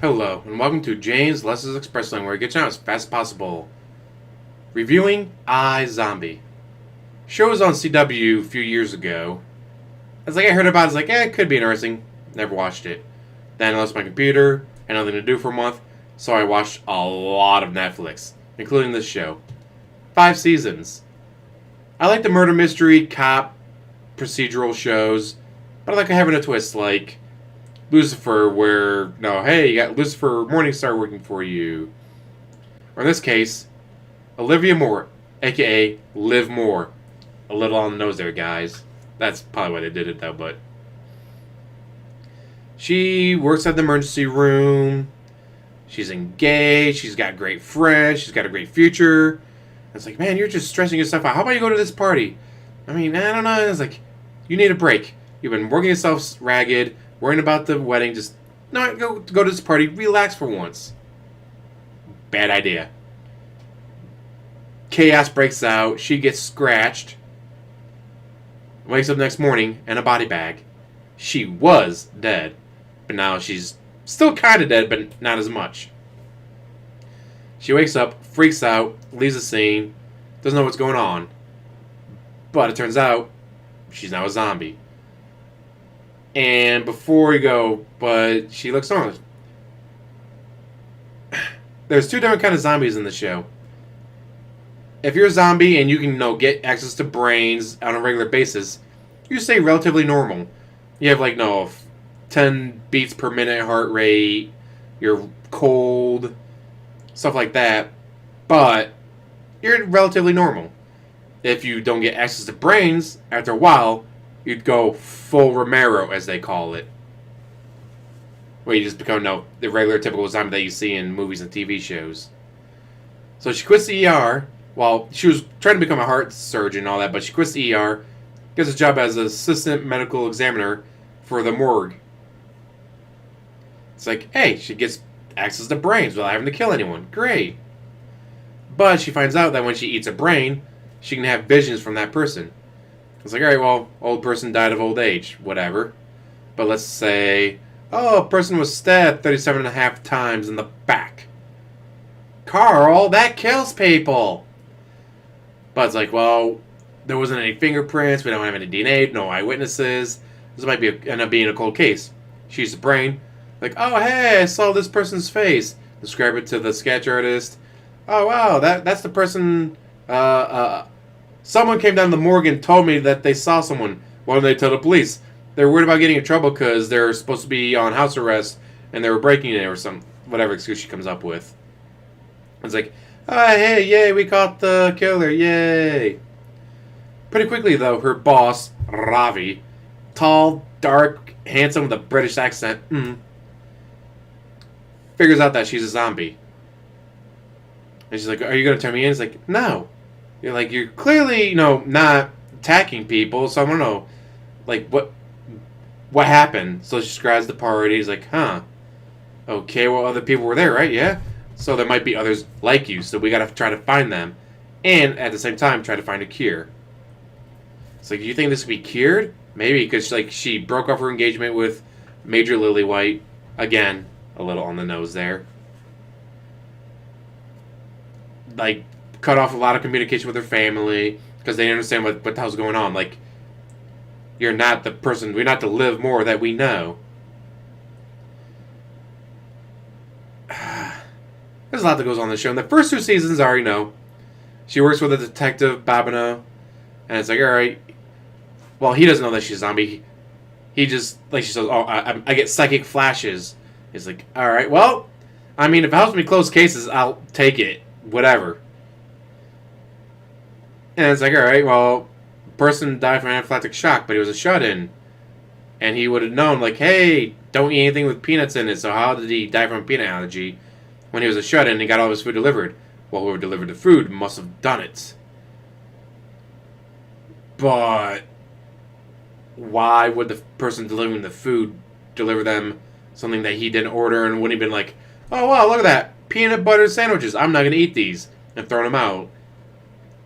Hello, and welcome to James Less's Express Lane, where we get you out as fast as possible. Reviewing iZombie. Show was on CW a few years ago. I heard about it, it could be interesting. Never watched it. Then I lost my computer, had nothing to do for a month, so I watched a lot of Netflix, including this show. 5 seasons. I like the murder mystery, cop, procedural shows, but I like having a twist, like Lucifer, where, no, hey, you got Lucifer Morningstar working for you. Or in this case, Olivia Moore, aka Liv Moore. A little on the nose there, guys. That's probably why they did it, though, but. She works at the emergency room. She's engaged. She's got great friends. She's got a great future. It's like, man, you're just stressing yourself out. How about you go to this party? I mean, I don't know. It's like, you need a break. You've been working yourself ragged, worrying about the wedding. Just not go to this party. Relax for once. Bad idea. Chaos breaks out. She gets scratched. Wakes up next morning in a body bag. She was dead, but now she's still kind of dead, but not as much. She wakes up, freaks out, leaves the scene, doesn't know what's going on. But it turns out she's now a zombie. And before you go, but she looks normal. There's 2 different kind of zombies in the show. If you're a zombie and you can, get access to brains on a regular basis, you stay relatively normal. You have 10 beats per minute heart rate. You're cold, stuff like that. But you're relatively normal. If you don't get access to brains, after a while, you'd go full Romero, as they call it. Where you just become, the regular typical zombie that you see in movies and TV shows. So she quits the ER. Well, she was trying to become a heart surgeon and all that, but she quits the ER, gets a job as an assistant medical examiner for the morgue. It's like, hey, she gets access to brains without having to kill anyone. Great. But she finds out that when she eats a brain, she can have visions from that person. It's like, alright, well, old person died of old age. Whatever. But let's say, a person was stabbed 37 and a half times in the back. Carl, that kills people. But it's like, well, there wasn't any fingerprints, we don't have any DNA, no eyewitnesses. This might end up being a cold case. She used the brain. Like, oh, hey, I saw this person's face. Describe it to the sketch artist. Oh, wow, that's the person. Someone came down to the morgue and told me that they saw someone. Why didn't they tell the police? They were worried about getting in trouble because they're supposed to be on house arrest and they were breaking it or some whatever excuse she comes up with. It's like, hey, yay, we caught the killer, yay. Pretty quickly, though, her boss, Ravi, tall, dark, handsome with a British accent, figures out that she's a zombie. And she's like, are you going to turn me in? He's like, no. You're clearly, not attacking people, so I don't know, what happened? So she describes the party. He's like, huh. Okay, well, other people were there, right? Yeah. So there might be others like you, so we gotta try to find them. And at the same time, try to find a cure. It's like, do you think this could be cured? Maybe, because she broke off her engagement with Major Lillywhite. Again, a little on the nose there. Cut off a lot of communication with her family, because they didn't understand what the hell's going on. You're not the person, we're not the Liv Moore that we know. There's a lot that goes on in the show. And the first 2 seasons are, she works with a detective, Babino, and it's like, alright. Well, he doesn't know that she's a zombie. He just, she says, I get psychic flashes. He's like, alright, well, I mean, if it helps me close cases, I'll take it. Whatever. And it's like, alright, well, person died from anaphylactic shock, but he was a shut-in. And he would have known, hey, don't eat anything with peanuts in it, so how did he die from a peanut allergy? When he was a shut-in, he got all his food delivered. Well, whoever delivered the food must have done it. But why would the person delivering the food deliver them something that he didn't order and wouldn't have been like, oh, wow, look at that. Peanut butter sandwiches. I'm not going to eat these. And throw them out.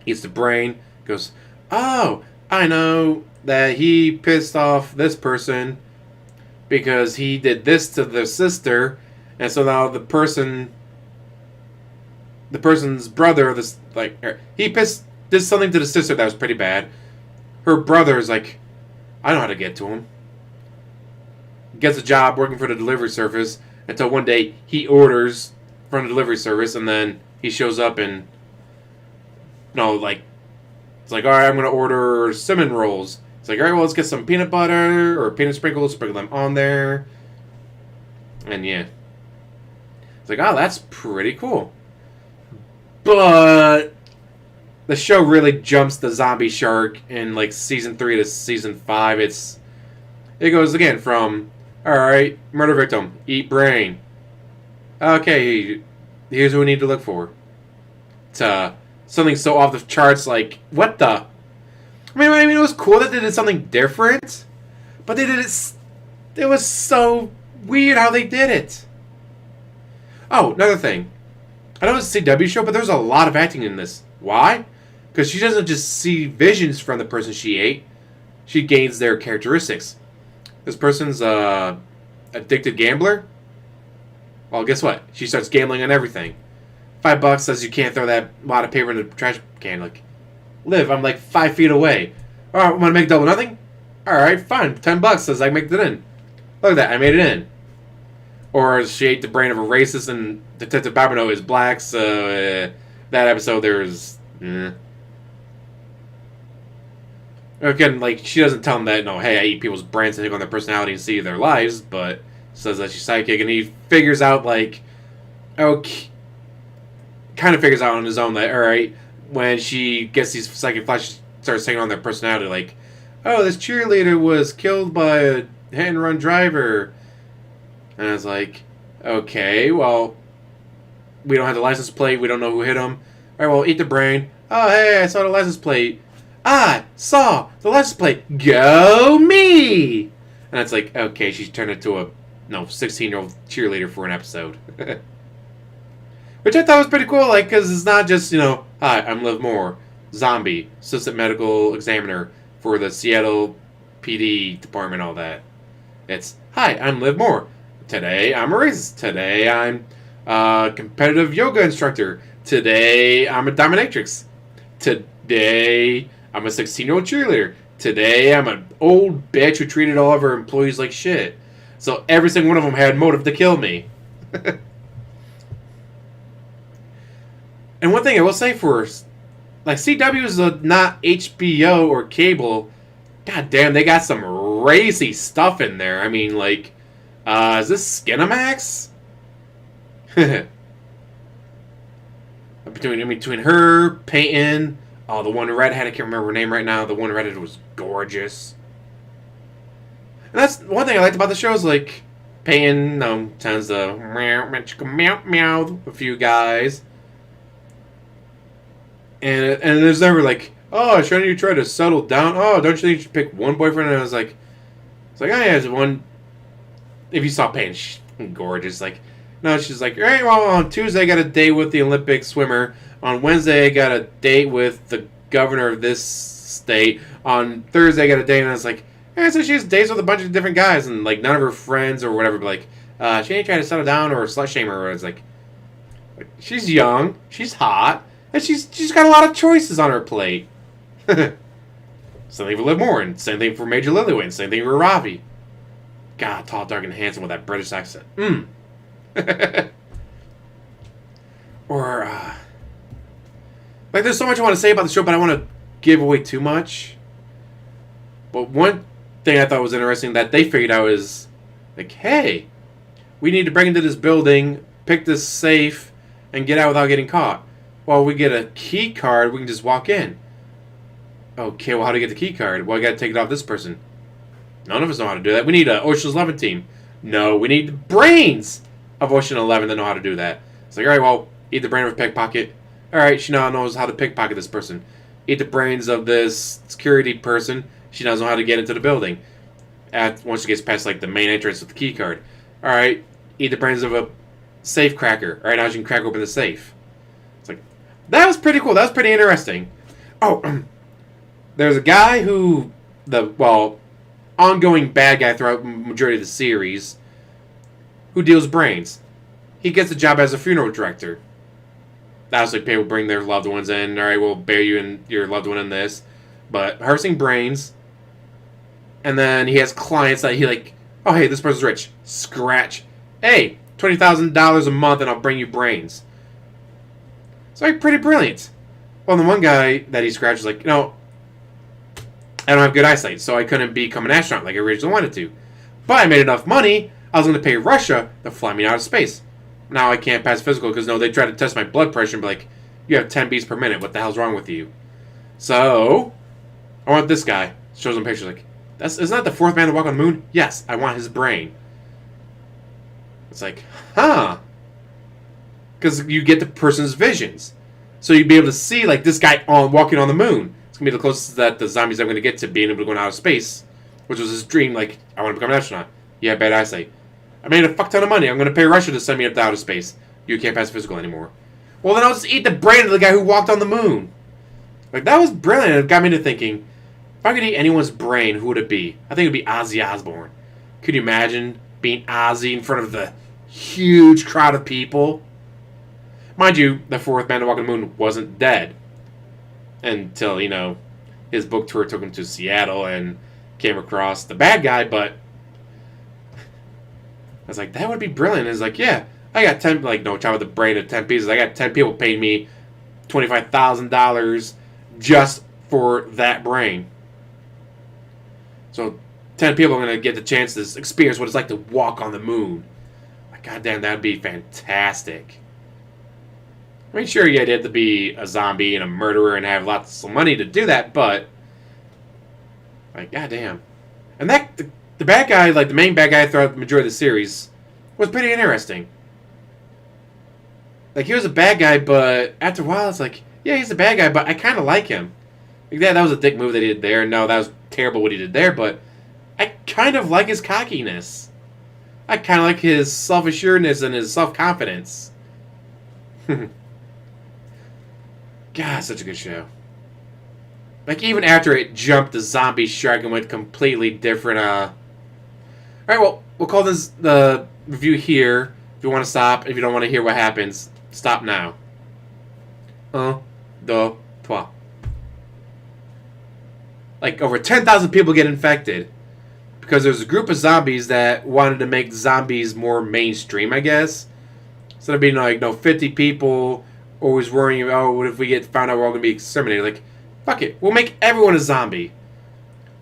Eats the brain. Goes, oh, I know that he pissed off this person because he did this to their sister. And so now the person's brother, this like did something to the sister that was pretty bad. Her brother is like, I know how to get to him. Gets a job working for the delivery service until one day he orders from the delivery service, and then he shows up and like it's like, all right, I'm gonna order cinnamon rolls. It's like, all right, well, let's get some peanut butter or peanut sprinkles, sprinkle them on there, and yeah, it's like, oh, that's pretty cool. But the show really jumps the zombie shark in like season 3 to season 5. It goes again from, all right, murder victim, eat brain. Okay, here's what we need to look for. To something so off the charts, like, what the? I mean, it was cool that they did something different, but they did it. It was so weird how they did it. Oh, another thing. I know it's a CW show, but there's a lot of acting in this. Why? Because she doesn't just see visions from the person she ate. She gains their characteristics. This person's addicted gambler. Well, guess what? She starts gambling on everything. $5 says you can't throw that lot of paper in the trash can. Like, Liv, I'm like 5 feet away. All right, want to make double nothing? All right, fine. $10 says I can make it in. Look at that, I made it in. Or she ate the brain of a racist, and Detective Babineau is black. So that episode, there's again, like, she doesn't tell him that. No, hey, I eat people's brains to take on their personality and see their lives, but says that she's psychic, and he figures out like, okay. Kind of figures out on his own that, all right, when she gets these psychic flashes, starts taking on their personality. Like, oh, this cheerleader was killed by a hit-and-run driver. And I was like, okay, well, we don't have the license plate. We don't know who hit him. All right, well, eat the brain. Oh, hey, I saw the license plate. I saw the license plate. Go me! And it's like, okay, she's turned into a 16-year-old cheerleader for an episode. Which I thought was pretty cool, like, because it's not just, hi, I'm Liv Moore, zombie, assistant medical examiner for the Seattle PD department, all that. It's, hi, I'm Liv Moore. Today, I'm a racist. Today, I'm a competitive yoga instructor. Today, I'm a dominatrix. Today, I'm a 16-year-old cheerleader. Today, I'm an old bitch who treated all of her employees like shit. So every single one of them had motive to kill me. And one thing I will say for, like, CW is not HBO or cable. God damn, they got some racy stuff in there. I mean, like, is this Skinamax? between her, Peyton, the one redhead, I can't remember her name right now. The one redhead was gorgeous. And that's one thing I liked about the show is, like, Peyton tends to meow a few guys. And there's never like, oh, shouldn't you try to settle down? Oh, don't you think you should pick one boyfriend? And I was like, oh yeah, there's one. If you saw Peyton, she's gorgeous. Like, no, she's like, all right, well, on Tuesday I got a date with the Olympic swimmer. On Wednesday I got a date with the governor of this state. On Thursday I got a date, and I was like, so she has dates with a bunch of different guys, and like none of her friends or whatever. But like, she ain't trying to settle down or slut shame her. It's like, she's young, she's hot. And she's got a lot of choices on her plate. Same thing for Liv Moore, and same thing for Major Lillywayne, same thing for Ravi. God, tall, dark, and handsome with that British accent. Or, like, there's so much I want to say about the show, but I want to give away too much. But one thing I thought was interesting that they figured out is, like, hey, we need to break into this building, pick this safe, and get out without getting caught. Well, we get a key card, we can just walk in. Okay, well, how do you get the key card? Well, I gotta take it off this person. None of us know how to do that. We need an Ocean's 11 team. No, we need the brains of Ocean 11 that know how to do that. It's like, alright, well, eat the brain of a pickpocket. Alright, she now knows how to pickpocket this person. Eat the brains of this security person. She knows how to get into the building. Once she gets past, like, the main entrance with the key card. Alright, eat the brains of a safe cracker. Alright, now she can crack open the safe. It's like, that was pretty cool. That was pretty interesting. Oh, there's a guy who, ongoing bad guy throughout the majority of the series, who deals brains. he gets a job as a funeral director. That's like people bring their loved ones in. All right, we'll bury you and your loved one in this, but harvesting brains. And then he has clients that he like. Oh, hey, this person's rich. Scratch. Hey, $20,000 a month, and I'll bring you brains. It's like pretty brilliant. Well, the one guy that he scratched was like, you know, I don't have good eyesight, so I couldn't become an astronaut like I originally wanted to. But I made enough money, I was going to pay Russia to fly me out of space. Now I can't pass physical because, no, they tried to test my blood pressure and be like, you have 10 beats per minute. What the hell's wrong with you? So, I want this guy. Shows him pictures like, isn't that the fourth man to walk on the moon? Yes, I want his brain. It's like, huh. Because you get the person's visions. So you'd be able to see, like, this guy walking on the moon. It's going to be the closest that the zombies are going to get to being able to go out of space. Which was his dream, like, I want to become an astronaut. You have bad eyesight. I made a fuck ton of money. I'm going to pay Russia to send me up to outer space. You can't pass physical anymore. Well, then I'll just eat the brain of the guy who walked on the moon. Like, that was brilliant. It got me to thinking, if I could eat anyone's brain, who would it be? I think it would be Ozzy Osbourne. Could you imagine being Ozzy in front of the huge crowd of people? Mind you, the fourth man to walk on the moon wasn't dead. Until, you know, his book tour took him to Seattle and came across the bad guy, but I was like, that would be brilliant. It's like, yeah, I got 10, like, no, chop with the brain of 10 pieces. I got 10 people paying me $25,000 just for that brain. So 10 people are going to get the chance to experience what it's like to walk on the moon. Like, goddamn, that would be fantastic. I mean, sure, you'd have to be a zombie and a murderer and have lots of money to do that, but, like, goddamn. And that, the bad guy, like, the main bad guy throughout the majority of the series was pretty interesting. Like, he was a bad guy, but after a while, it's like, yeah, he's a bad guy, but I kind of like him. Like, that was a dick move that he did there. No, that was terrible what he did there, but I kind of like his cockiness. I kind of like his self-assuredness and his self-confidence. God, such a good show. Like, even after it jumped the zombie shark and went completely different, Alright, well, we'll call this the review here. If you want to stop, if you don't want to hear what happens, stop now. 1, 2, 3. Like, over 10,000 people get infected. Because there's a group of zombies that wanted to make zombies more mainstream, I guess. Instead of being like, no, 50 people always worrying about, oh, what if we get found out we're all going to be exterminated? Like, fuck it. We'll make everyone a zombie.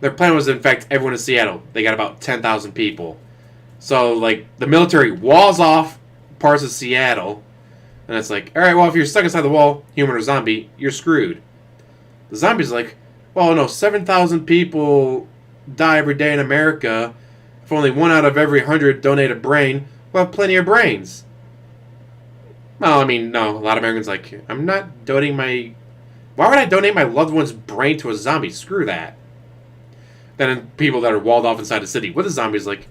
Their plan was to infect everyone in Seattle. They got about 10,000 people. So, like, the military walls off parts of Seattle. And it's like, alright, well, if you're stuck inside the wall, human or zombie, you're screwed. The zombies are like, well, no, 7,000 people die every day in America. If only 1 out of every 100 donate a brain, we'll have plenty of brains. Well, I mean, no, a lot of Americans like, I'm not donating my... Why would I donate my loved one's brain to a zombie? Screw that. Then people that are walled off inside the city with the zombies, like,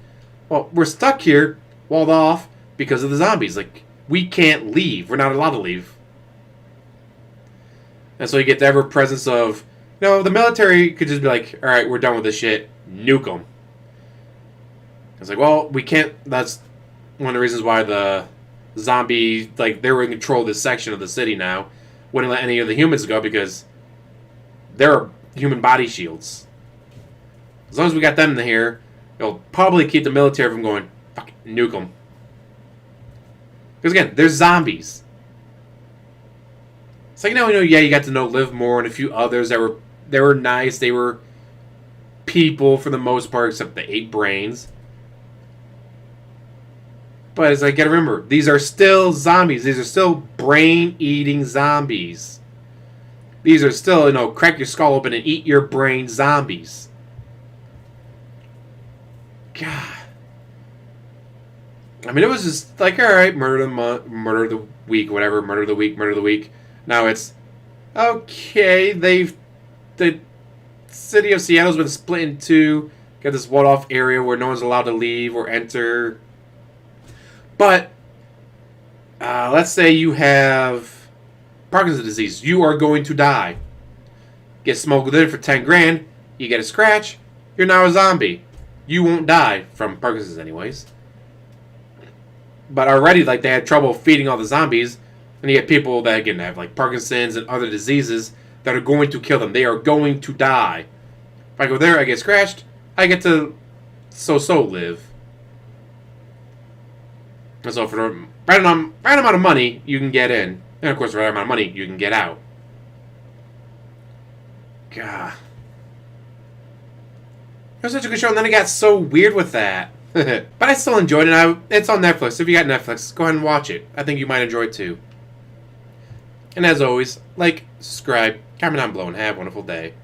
well, we're stuck here, walled off, because of the zombies. Like, we can't leave. We're not allowed to leave. And so you get the ever-presence of, the military could just be like, alright, we're done with this shit. Nuke them. It's like, well, we can't... That's one of the reasons why the zombie, like, they were in control of this section of the city now. Wouldn't let any of the humans go because they're human body shields. As long as we got them in here, it'll probably keep the military from going, fuck it, nuke them. Because again, they're zombies. It's like, yeah, you got to know Livermore and a few others that were nice. They were people for the most part, except they ate brains. But as I gotta remember, these are still zombies. These are still brain-eating zombies. These are still, crack your skull open and eat your brain zombies. God. I mean, it was just like, alright, murder of the month, murder of the week, whatever, murder of the week, murder of the week. Now it's, okay, the city of Seattle's been split in two. Got this walled-off area where no one's allowed to leave or enter. But, let's say you have Parkinson's disease. You are going to die. Get smuggled in for 10 grand. You get a scratch. You're now a zombie. You won't die from Parkinson's anyways. But already, like, they had trouble feeding all the zombies. And you get people that, again, have, like, Parkinson's and other diseases that are going to kill them. They are going to die. If I go there, I get scratched. I get to so live. And so for the right amount of money, you can get in. And, of course, for the right amount of money, you can get out. God. It was such a good show, and then it got so weird with that. But I still enjoyed it. It's on Netflix. If you got Netflix, go ahead and watch it. I think you might enjoy it too. And as always, like, subscribe, comment down below, and have a wonderful day.